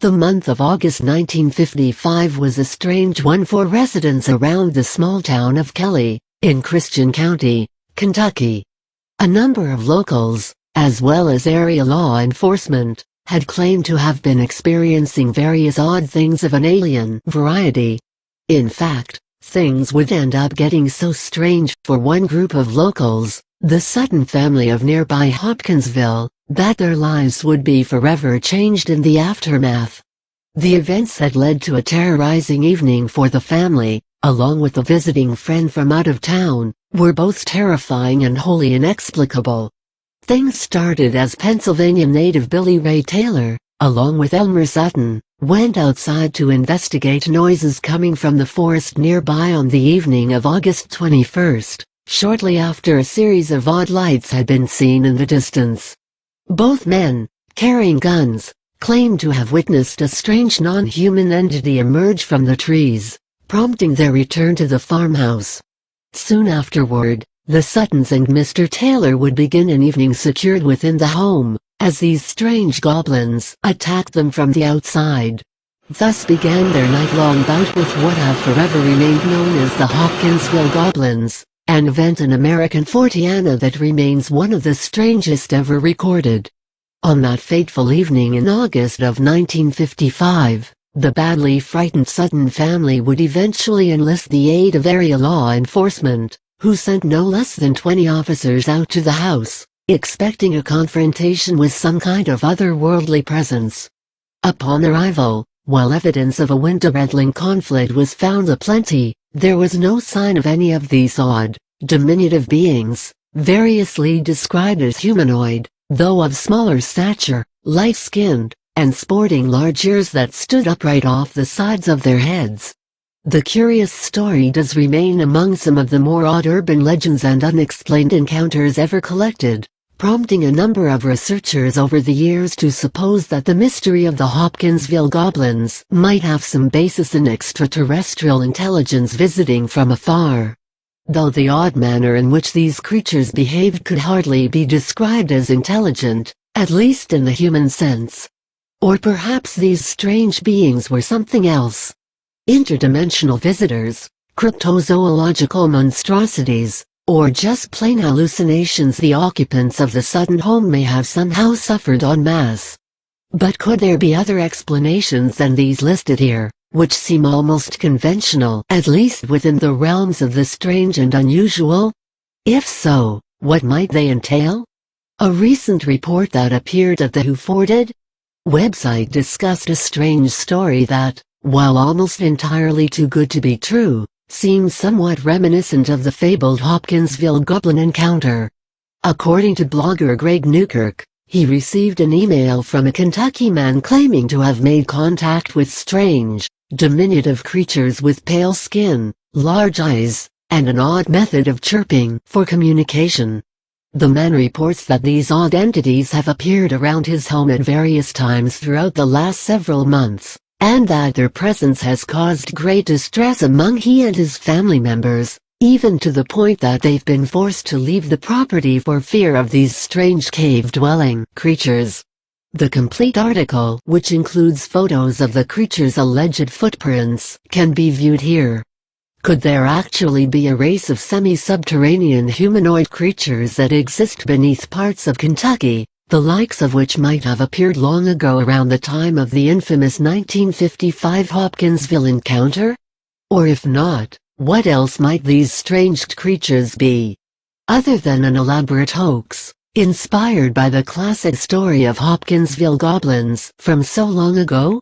The month of August 1955 was a strange one for residents around the small town of Kelly, in Christian County, Kentucky. A number of locals, as well as area law enforcement, had claimed to have been experiencing various odd things of an alien variety. In fact, things would end up getting so strange for one group of locals, the Sutton family of nearby Hopkinsville, that their lives would be forever changed in the aftermath. The events that led to a terrorizing evening for the family, along with a visiting friend from out of town, were both terrifying and wholly inexplicable. Things started as Pennsylvania native Billy Ray Taylor, along with Elmer Sutton, went outside to investigate noises coming from the forest nearby on the evening of August 21st, shortly after a series of odd lights had been seen in the distance. Both men, carrying guns, claimed to have witnessed a strange non-human entity emerge from the trees, prompting their return to the farmhouse. Soon afterward, the Suttons and Mr. Taylor would begin an evening secured within the home, as these strange goblins attacked them from the outside. Thus began their night-long bout with what have forever remained known as the Hopkinsville Goblins, an event in American Fortiana that remains one of the strangest ever recorded. On that fateful evening in August of 1955, the badly frightened Sutton family would eventually enlist the aid of area law enforcement, who sent no less than 20 officers out to the house, expecting a confrontation with some kind of otherworldly presence. Upon arrival, while evidence of a winter-rattling conflict was found aplenty, there was no sign of any of these odd, diminutive beings, variously described as humanoid, though of smaller stature, light-skinned, and sporting large ears that stood upright off the sides of their heads. The curious story does remain among some of the more odd urban legends and unexplained encounters ever collected, prompting a number of researchers over the years to suppose that the mystery of the Hopkinsville Goblins might have some basis in extraterrestrial intelligence visiting from afar. Though the odd manner in which these creatures behaved could hardly be described as intelligent, at least in the human sense. Or perhaps these strange beings were something else. Interdimensional visitors, cryptozoological monstrosities, or just plain hallucinations the occupants of the Sutton home may have somehow suffered en masse. But could there be other explanations than these listed here, which seem almost conventional, at least within the realms of the strange and unusual? If so, what might they entail? A recent report that appeared at the Who Forwarded website discussed a strange story that, while almost entirely too good to be true, seems somewhat reminiscent of the fabled Hopkinsville Goblin encounter. According to blogger Greg Newkirk, he received an email from a Kentucky man claiming to have made contact with strange, diminutive creatures with pale skin, large eyes, and an odd method of chirping for communication. The man reports that these odd entities have appeared around his home at various times throughout the last several months, and that their presence has caused great distress among he and his family members, even to the point that they've been forced to leave the property for fear of these strange cave-dwelling creatures. The complete article, which includes photos of the creatures' alleged footprints, can be viewed here. Could there actually be a race of semi-subterranean humanoid creatures that exist beneath parts of Kentucky, the likes of which might have appeared long ago around the time of the infamous 1955 Hopkinsville encounter? Or if not, what else might these strange creatures be? Other than an elaborate hoax, inspired by the classic story of Hopkinsville goblins from so long ago?